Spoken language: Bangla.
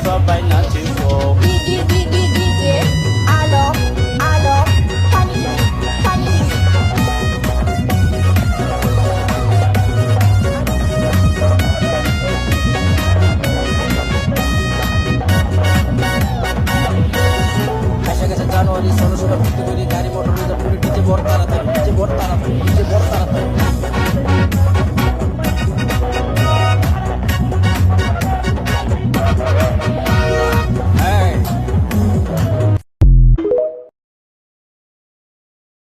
সবাই নাচিব। ডিজে আলো আলো পানি পানি এসে গেছে জানুয়ারি, ষোলো ষোলো ফুর্তি করি, গাড়ি মোটর ডিজে বড় তাড়াতাড়ি, ডিজে বড় তাড়াতাড়ি, ডিজে বড় তাড়াতাড়ি।